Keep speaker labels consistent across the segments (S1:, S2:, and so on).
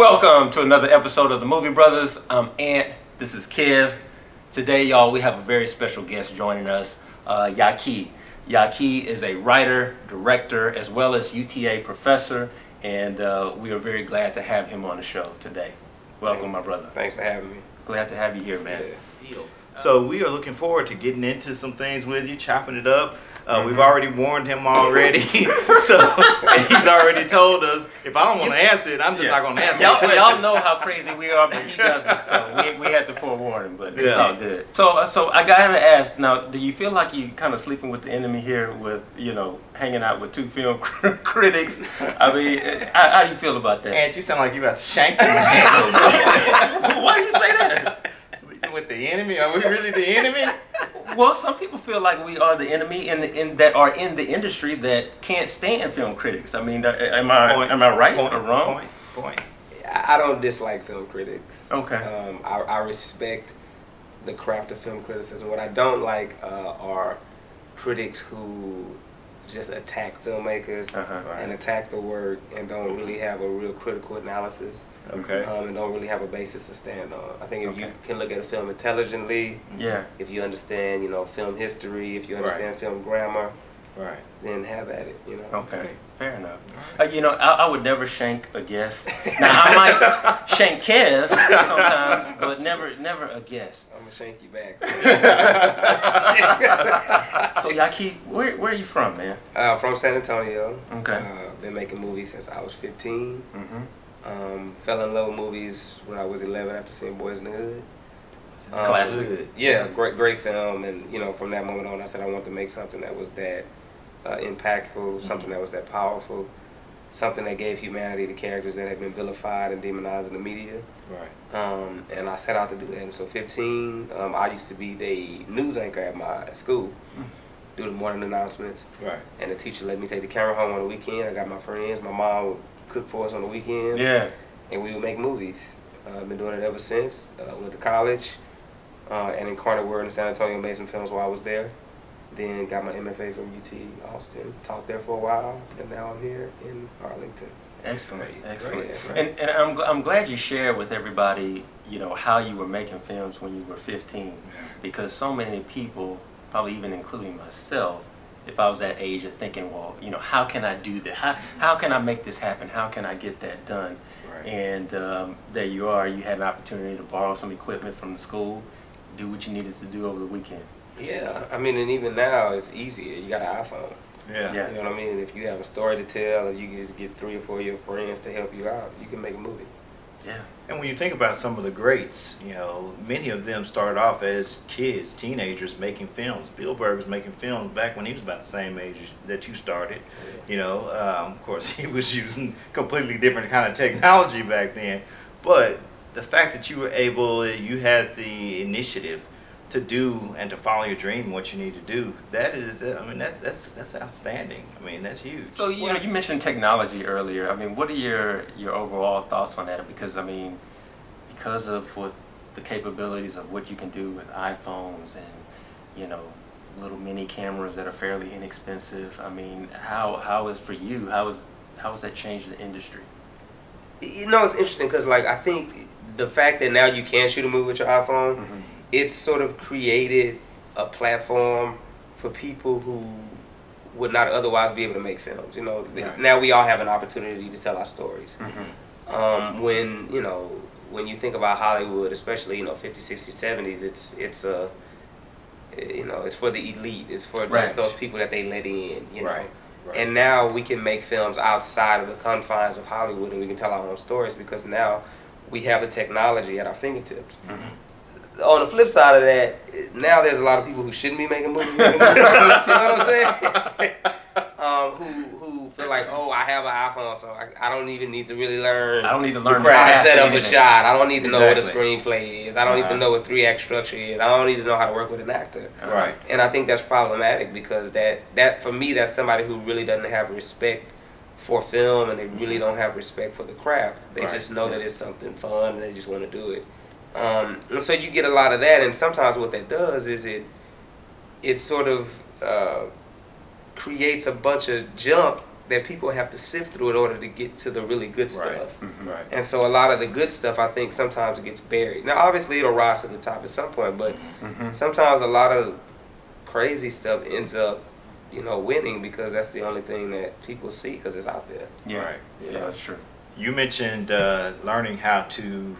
S1: Welcome to another episode of the Movie Brothers. I'm Ant. This is Kev. Today, y'all, we have a very special guest joining us, Yaqui. Yaqui is a writer, director, as well as UTA professor, and we are very glad to have him on the show today. Welcome, my brother.
S2: Thanks for having me.
S1: Glad to have you here, man.
S2: Yeah.
S3: So we are looking forward to getting into some things with you, chopping it up. We've already warned him already, and he's already told us if I don't want to answer it, I'm just not going to answer it.
S1: Y'all know how crazy we are, but he doesn't, so we had to forewarn him, but it's all good. So I gotta ask, now, do you feel like you kind of sleeping with the enemy here with, hanging out with two film critics? I mean, how do you feel about that?
S3: And you sound like you got shanked in the hand.
S1: Why do you say that?
S3: Sleeping with the enemy? Are we really the enemy?
S1: Well, some people feel like we are the enemy in that are in the industry that can't stand film critics. I mean, am I right or wrong?
S3: Point.
S2: I don't dislike film critics.
S1: Okay.
S2: I respect the craft of film criticism. What I don't like are critics who just attack filmmakers and attack the work and don't really have a real critical analysis.
S3: Okay.
S2: And don't really have a basis to stand on. I think if you can look at a film intelligently, if you understand, film history, if you understand film grammar, then have at it,
S1: Okay, fair enough. I would never shank a guest. Now, I might shank Kev sometimes, but never a guest.
S2: I'm gonna shank you back.
S1: So, Yaqui, where are you from, man?
S2: From San Antonio.
S1: Okay.
S2: Been making movies since I was 15.
S1: Mm-hmm.
S2: Fell in love with movies when I was 11 after seeing Boys in the Hood.
S1: Classic.
S2: Yeah, great film. And from that moment on, I said I wanted to make something that was that impactful, something that was that powerful, something that gave humanity to characters that had been vilified and demonized in the media.
S3: Right.
S2: And I set out to do that. And so 15, I used to be the news anchor at my school, do the morning announcements.
S3: Right.
S2: And the teacher let me take the camera home on the weekend. I got my friends. My mom would cook for us on the weekends.
S1: Yeah.
S2: And we would make movies. I've been doing it ever since. Went to college and Incarnate in San Antonio, made some films while I was there. Then got my M.F.A. from UTA Austin, taught there for a while, and now I'm here in Arlington.
S1: Excellent.
S2: Right.
S1: And I'm glad you shared with everybody, how you were making films when you were 15, because so many people, probably even including myself, if I was that age of thinking, well, how can I do that? How can I make this happen? How can I get that done?
S3: Right.
S1: And there you are. You had an opportunity to borrow some equipment from the school, do what you needed to do over the weekend.
S2: Yeah, I mean, and even now it's easier. You got an iPhone.
S3: Yeah.
S2: You know what I mean? If you have a story to tell, and you can just get 3 or 4 of your friends to help you out, you can make a movie.
S1: Yeah.
S3: And when you think about some of the greats, many of them started off as kids, teenagers making films. Spielberg was making films back when he was about the same age that you started. Of course, he was using completely different kind of technology back then. But the fact that you had the initiative to do and to follow your dream and what you need to do, that's outstanding. I mean, that's huge.
S1: So, you mentioned technology earlier. I mean, what are your overall thoughts on that? Because, because of what the capabilities of what you can do with iPhones and, little mini cameras that are fairly inexpensive, I mean, how is for you, how has that changed the industry?
S2: It's interesting because, I think the fact that now you can shoot a movie with your iPhone, it's sort of created a platform for people who would not otherwise be able to make films. Now we all have an opportunity to tell our stories. When you think about Hollywood, especially 50s, 60s, 70s, it's for the elite. It's for just those people that they let in.
S3: Right.
S2: And now we can make films outside of the confines of Hollywood, and we can tell our own stories because now we have the technology at our fingertips. On the flip side of that, now there's a lot of people who shouldn't be making movies. You know what I'm saying? Who feel like, I have an iPhone, so I don't even need to really learn.
S1: I don't need to learn
S2: how to set up a shot. I don't need to know what a
S3: Exactly.
S2: screenplay is. I don't need to know what 3-act structure is. I don't need to know how to work with an actor.
S3: Right.
S2: And I think that's problematic because that for me, that's somebody who really doesn't have respect for film and they really don't have respect for the craft. They just know that it's something fun and they just want to do it. And so you get a lot of that, and sometimes what that does is it sort of creates a bunch of junk that people have to sift through in order to get to the really good
S3: Right.
S2: stuff.
S3: Right.
S2: And so a lot of the good stuff, I think, sometimes it gets buried. Now, obviously, it'll rise to the top at some point, but sometimes a lot of crazy stuff ends up, winning because that's the only thing that people see because it's out there.
S1: Yeah.
S3: Right.
S1: Yeah, that's true.
S3: You mentioned learning how to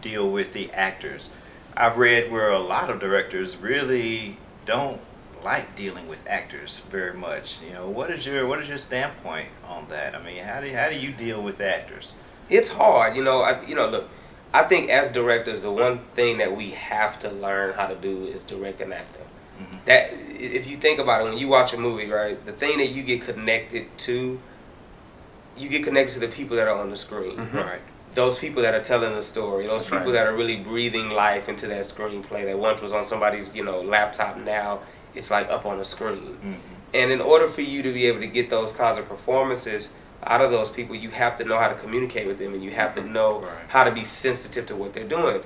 S3: deal with the actors. I've read where a lot of directors really don't like dealing with actors very much. What is your standpoint on that? I mean, how do you deal with actors?
S2: It's hard, look, I think as directors, the one thing that we have to learn how to do is direct an actor. That, if you think about it, when you watch a movie, right, the thing that you get connected to the people that are on the screen.
S3: Right.
S2: Those people that are telling the story, those
S1: That's
S2: people
S1: right.
S2: that are really breathing life into that screenplay that once was on somebody's, laptop, now it's like up on the screen. And in order for you to be able to get those kinds of performances out of those people, you have to know how to communicate with them, and you have to know how to be sensitive to what they're doing.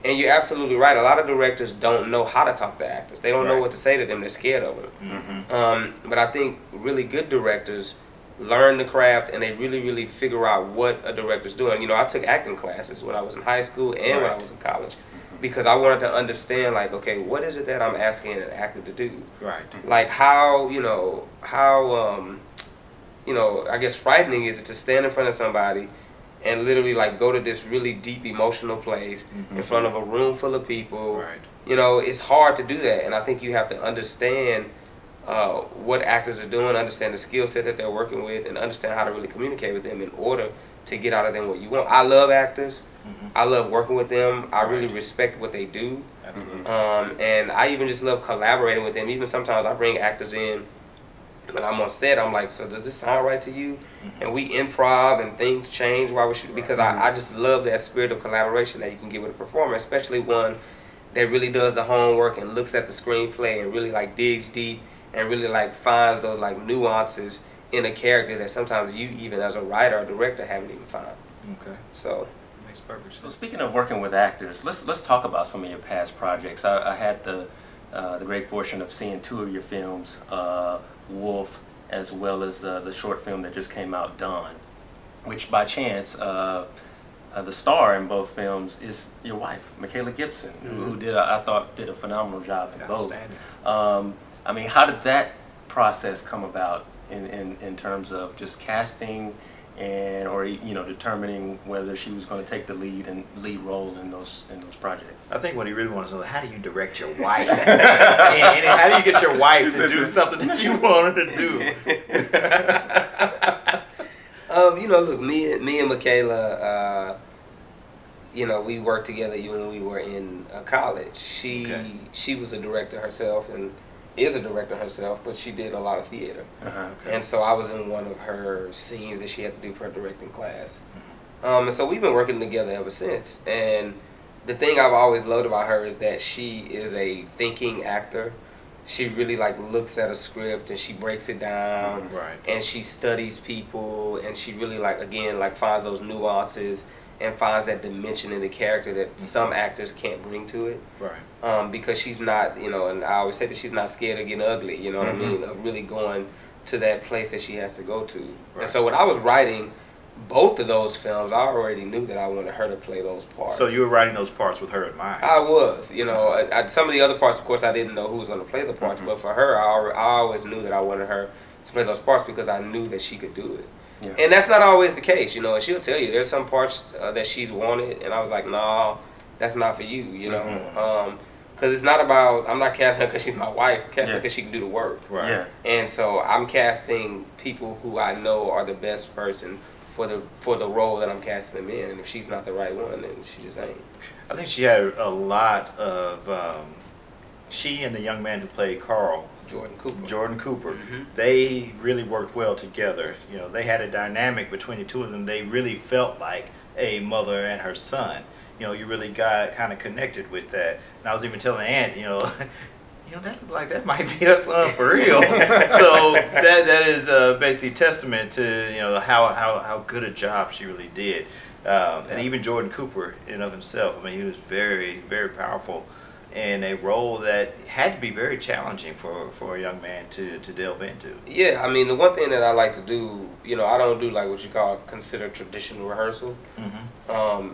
S2: And you're absolutely right. A lot of directors don't know how to talk to actors. They don't know what to say to them. They're scared of them. But I think really good directors learn the craft, and they really, really figure out what a director's doing. I took acting classes when I was in high school and when I was in college, because I wanted to understand, like, okay, what is it that I'm asking an actor to do?
S3: Right.
S2: Like how I guess frightening is it to stand in front of somebody and literally like go to this really deep emotional place in front of a room full of people.
S3: Right.
S2: It's hard to do that, and I think you have to understand what actors are doing, understand the skill set that they're working with, and understand how to really communicate with them in order to get out of them what you want. I love actors. I love working with them. I really respect what they do.
S3: Absolutely.
S2: And I even just love collaborating with them. Even sometimes I bring actors in when I'm on set. I'm like, so does this sound right to you? And we improv and things change while we shoot, because I just love that spirit of collaboration that you can get with a performer, especially one that really does the homework and looks at the screenplay and really like digs deep and really like finds those like nuances in a character that sometimes you even as a writer or director haven't even found.
S3: Okay.
S2: So
S3: Makes perfect sense.
S1: So speaking of working with actors, let's talk about some of your past projects. I had the great fortune of seeing 2 of your films, Wolf, as well as the short film that just came out, Dawn, which by chance the star in both films is your wife, Michaela Gibson, who I thought did a phenomenal job in both.
S3: Outstanding.
S1: I mean, how did that process come about in terms of just casting or determining whether she was going to take the lead role in those projects?
S3: I think what he really wants to know is, how do you direct your wife? and how do you get your wife to do something that you want her to do?
S2: Look, me and Michaela, we worked together even when we were in college. She was a director herself and is a director herself, but she did a lot of theater. And so I was in one of her scenes that she had to do for her directing class. And so we've been working together ever since. And the thing I've always loved about her is that she is a thinking actor. She really like looks at a script and she breaks it down, and she studies people, and she really like finds those nuances and finds that dimension in the character that some actors can't bring to it. Because she's not, and I always say that she's not scared of getting ugly, you know what I mean, of really going to that place that she has to go to. And so when I was writing both of those films, I already knew that I wanted her to play those parts.
S3: So you were writing those parts with her in mind?
S2: I was, some of the other parts, of course, I didn't know who was going to play the parts, but for her, I always knew that I wanted her to play those parts because I knew that she could do it. And that's not always the case, and she'll tell you there's some parts that she's wanted, and I was like, no, that's not for you, because it's not about, I'm not casting her because she's my wife, I'm casting her because she can do the work. And so I'm casting people who I know are the best person for the role that I'm casting them in, and if she's not the right one, then she just ain't.
S3: I think she had a lot of, she and the young man who played Carl, Jordan Cooper, they really worked well together. They had a dynamic between the two of them. They really felt like a mother and her son. You really got kind of connected with that. And I was even telling Aunt, that looked like that might be her son for real. So that is basically testament to how good a job she really did. And even Jordan Cooper in and of himself, I mean, he was very, very powerful. in a role that had to be very challenging for a young man to delve into.
S2: Yeah, I mean, the one thing that I like to do, I don't do like what you call consider traditional rehearsal.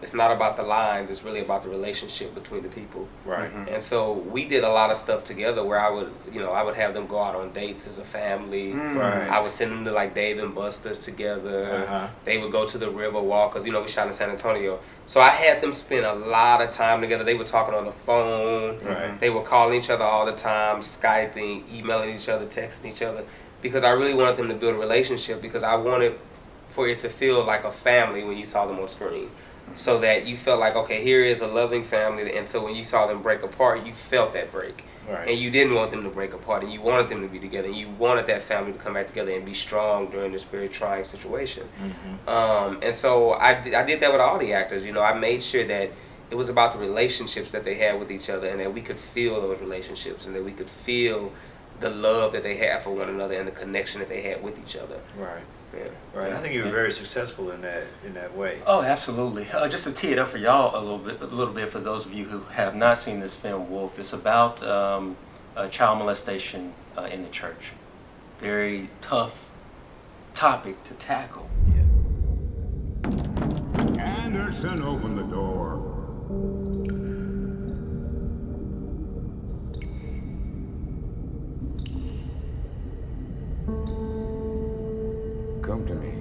S2: It's not about the lines, it's really about the relationship between the people.
S3: Right.
S2: And so we did a lot of stuff together where I would have them go out on dates as a family.
S3: Right.
S2: I would send them to like Dave and Buster's together. They would go to the river walk, because, we shot in San Antonio. So I had them spend a lot of time together. They were talking on the phone.
S3: Right.
S2: They were calling each other all the time, Skyping, emailing each other, texting each other, because I really wanted them to build a relationship, because I wanted for it to feel like a family when you saw them on screen. So that you felt like, okay, here is a loving family, and so when you saw them break apart, you felt that break.
S3: Right.
S2: And you didn't want them to break apart, and you wanted them to be together, and you wanted that family to come back together and be strong during this very trying situation. And so I did that with all the actors. I made sure that it was about the relationships that they had with each other, and that we could feel those relationships, and that we could feel the love that they had for one another, and the connection that they had with each other.
S3: Right.
S2: Yeah.
S3: Right. I think you were very successful in that way.
S1: Oh, absolutely. Just to tee it up for y'all a little bit for those of you who have not seen this film, Wolf. It's about child molestation in the church. Very tough topic to tackle.
S4: Anderson, open the door. Come to me.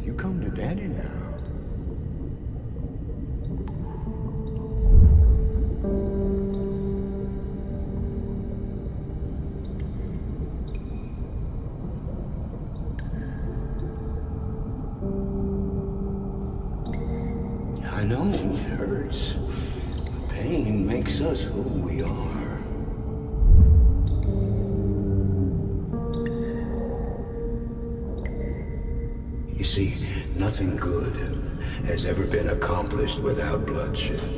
S4: You come to Daddy now. I know it hurts. The pain makes us who we are. You see, nothing good has ever been accomplished without bloodshed.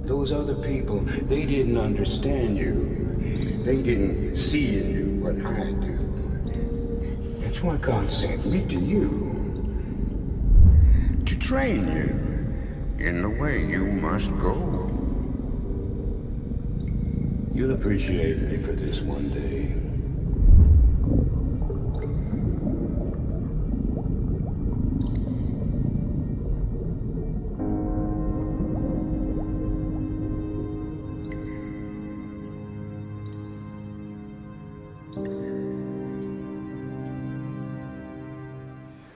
S4: Those other people, they didn't understand you. They didn't see in you what I do. That's why God sent me to you. To train you in the way you must go. You'll appreciate me for this one day.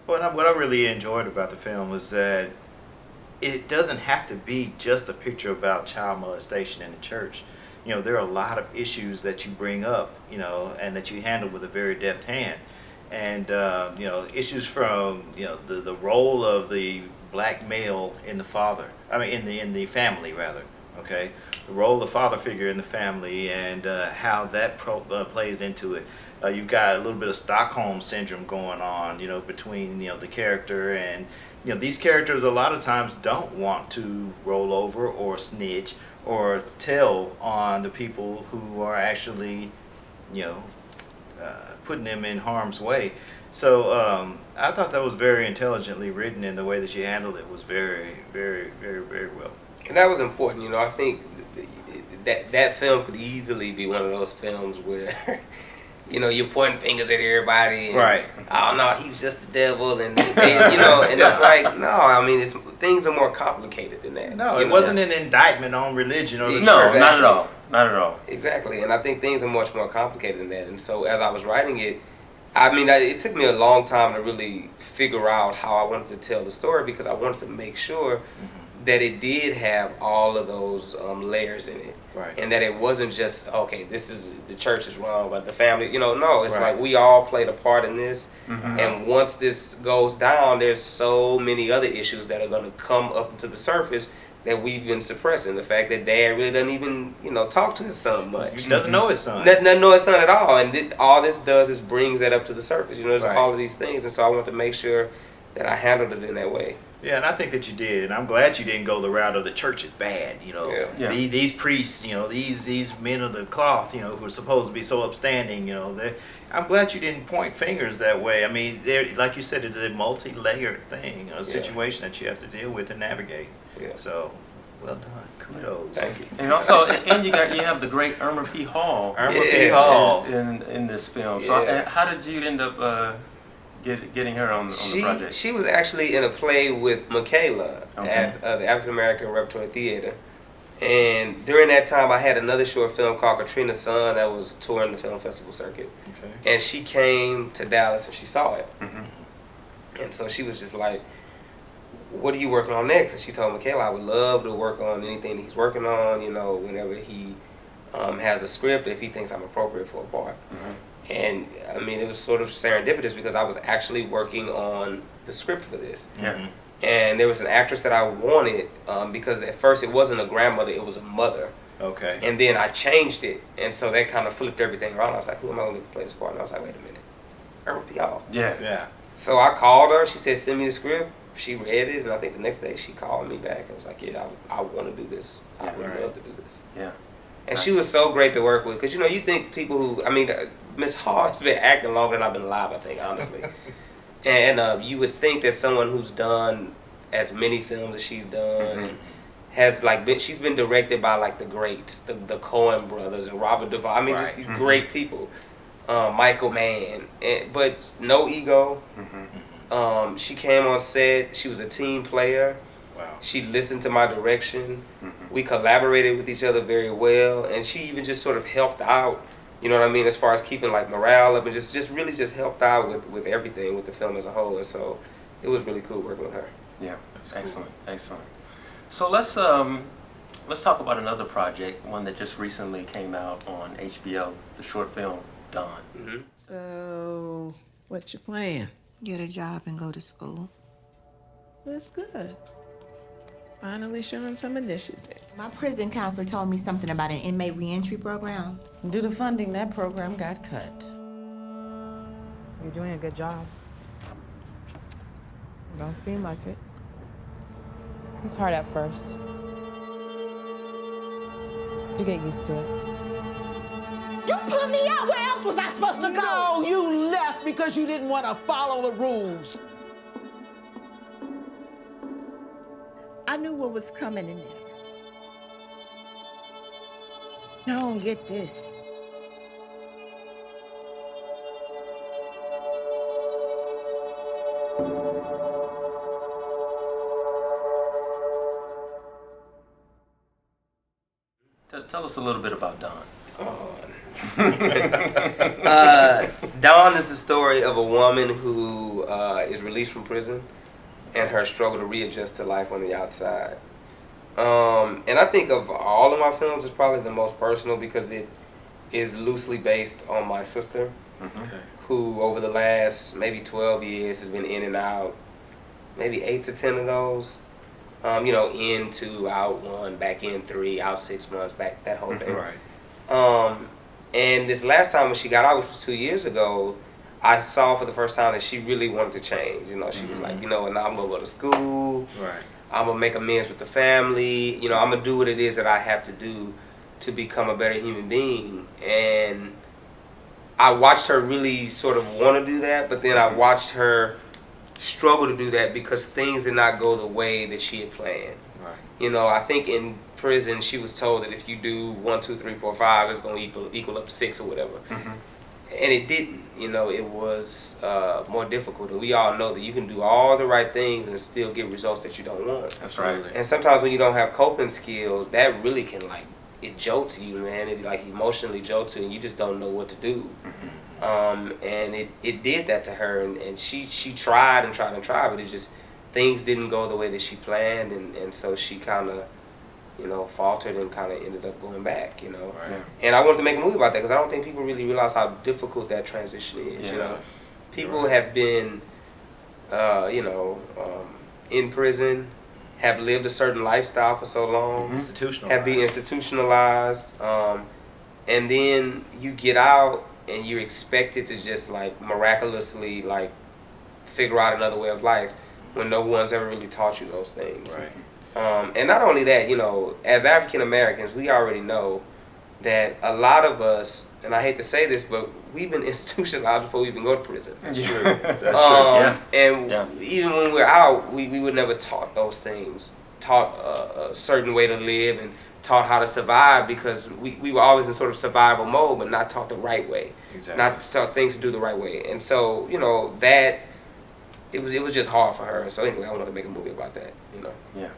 S3: What I really enjoyed about the film was that it doesn't have to be just a picture about child molestation in the church. There are a lot of issues that you bring up, and that you handle with a very deft hand. And, issues from, the role of the black male in the in the family, rather, okay? The role of the father figure in the family, and how that plays into it. You've got a little bit of Stockholm syndrome going on, between, the character and, these characters a lot of times don't want to roll over or snitch or tell on the people who are actually, putting them in harm's way. So I thought that was very intelligently written, and the way that you handled it was very, very, very, very well.
S2: And that was important. I think that film could easily be one of those films where you're pointing fingers at everybody. And,
S3: right.
S2: Oh no, he's just the devil, and and it's like, no. I mean, things are more complicated than that.
S3: No, it wasn't an indictment on religion or the
S1: No,
S3: church.
S1: not at all. Not at all.
S2: Exactly, and I think things are much more complicated than that. And so as I was writing it, I mean, it took me a long time to really figure out how I wanted to tell the story, because I wanted to make sure that it did have all of those layers in it.
S3: Right.
S2: And that it wasn't just, okay, this is, the church is wrong, but the family, no, it's
S3: Right.
S2: like we all played a part in this.
S1: Mhm.
S2: And once this goes down, there's so many other issues that are going to come up to the surface that we've been suppressing. The fact that Dad really doesn't even, talk to his son much.
S3: He doesn't know his son.
S2: Doesn't know his son at all. And all this does is brings that up to the surface. There's
S3: Right.
S2: all of these things. And so I want to make sure that I handled it in that way.
S3: Yeah, and I think that you did, and I'm glad you didn't go the route of the church is bad. You know,
S1: Yeah.
S3: these priests, you know, these men of the cloth, you know, who are supposed to be so upstanding. You know, I'm glad you didn't point fingers that way. I mean, like you said, it's a multi-layered thing, a situation that you have to deal with and navigate.
S2: Yeah.
S3: So, well done, kudos.
S2: Thank you.
S1: And also, and you have the great Irma P. Hall
S3: Irma P. Hall.
S1: in this film. So
S2: Yeah.
S1: how did you end up getting her on the project?
S2: She was actually in a play with Michaela
S1: Okay.
S2: at the African American Repertory Theater. And during that time, I had another short film called Katrina's Son that was touring the film festival circuit.
S3: Okay.
S2: And she came to Dallas and she saw it.
S1: Mm-hmm.
S2: And so she was just like, what are you working on next? And she told Michaela, I would love to work on anything that he's working on, you know, whenever he has a script, if he thinks I'm appropriate for a part.
S1: Mm-hmm.
S2: And I mean, it was sort of serendipitous because I was actually working on the script for this.
S1: Yeah.
S3: Mhm.
S2: And there was an actress that I wanted because at first it wasn't a grandmother, it was a mother.
S3: Okay.
S2: And then I changed it. And so that kind of flipped everything around. I was like, who am I going to play this part? And I was like, wait a minute. Irma P. Hall.
S1: Yeah.
S3: Yeah.
S2: So I called her. She said, send me the script. She read it. And I think the next day she called me back and was like, yeah, I want to do this. I
S1: Yeah,
S2: would
S3: right.
S2: love to do this.
S1: Yeah.
S2: And
S1: Nice.
S2: she was so great to work with. Because, you know, you think people who, I mean, Miss Hall has been acting longer than I've been alive, I think, honestly. And you would think that someone who's done as many films as she's done
S1: Mhm.
S2: has like she's been directed by like the greats, the Coen brothers and Robert Duvall. I mean, just
S3: Right.
S2: these great people. Michael Mann, but no ego.
S1: Mm-hmm.
S2: She came on set. She was a team player.
S3: Wow.
S2: She listened to my direction.
S1: Mm-hmm.
S2: We collaborated with each other very well, and she even just sort of helped out. You know what I mean, as far as keeping like morale up, and just really just helped out with everything, with the film as a whole. And so it was really cool working with her.
S1: Yeah.
S3: That's cool.
S1: Excellent. Excellent. So let's talk about another project, one that just recently came out on HBO, the short film Dawn.
S2: Mm-hmm.
S5: So, what's your plan?
S6: Get a job and go to school.
S5: That's good. Finally showing some initiative.
S6: My prison counselor told me something about an inmate reentry program.
S7: Due to funding, that program got cut.
S8: You're doing a good job.
S6: Don't seem like it.
S8: It's hard at first. You get used to it.
S9: You put me out. Where else was I supposed to go?
S5: No, you left because you didn't want to follow the rules.
S6: I knew what was coming in there. Now I don't get this.
S1: Tell us a little bit about Dawn.
S2: Dawn is the story of a woman who is released from prison and her struggle to readjust to life on the outside. And I think of all of my films, it's probably the most personal because it is loosely based on my sister,
S1: Mm-hmm.
S3: Okay.
S2: who over the last maybe 12 years has been in and out, maybe 8 to 10 of those. You know, in 2, out 1, back in 3, out 6 months, back, that whole thing.
S3: Right.
S2: And this last time when she got out, which was 2 years ago, I saw for the first time that she really wanted to change. You know, she was like, you know, and now I'm gonna go to school.
S3: Right.
S2: I'm gonna make amends with the family. You know, I'm gonna do what it is that I have to do to become a better human being. And I watched her really sort of want to do that, but then I watched her struggle to do that because things did not go the way that she had planned.
S3: Right.
S2: You know, I think in prison she was told that if you do 1, 2, 3, 4, 5, it's going to equal up to 6 or whatever.
S1: Mm-hmm.
S2: And it didn't. You know, it was more difficult. And we all know that you can do all the right things and still get results that you don't want.
S1: That's right.
S3: Absolutely.
S2: And sometimes when you don't have coping skills, that really can like, it jolts you, man. It like emotionally jolts you and you just don't know what to do. And it did that to her, and she tried and tried and tried, but it just, things didn't go the way that she planned, and so she kind of, you know, faltered and kind of ended up going back, you know.
S3: Right.
S1: Yeah.
S2: And I wanted to make a movie about that because I don't think people really realize how difficult that transition is,
S1: Yeah.
S2: you know. People have been, you know, in prison, have lived a certain lifestyle for so long,
S3: Institutionalized.
S2: have been institutionalized, and then you get out and you're expected to just like miraculously like figure out another way of life. when no one's ever really taught you those things.
S3: Right.
S2: And not only that, you know, as African Americans, we already know that a lot of us, and I hate to say this, but we've been institutionalized before we even go to prison.
S3: That's true. That's true.
S2: And even when we're out, we were never taught those things, taught a certain way to live and taught how to survive, because we were always in sort of survival mode, but not taught the right way.
S3: Exactly.
S2: Not taught things to do the right way. And so, you know, that, it was just hard for her. So anyway, I wanted to make a movie about that, you know.
S1: Yeah.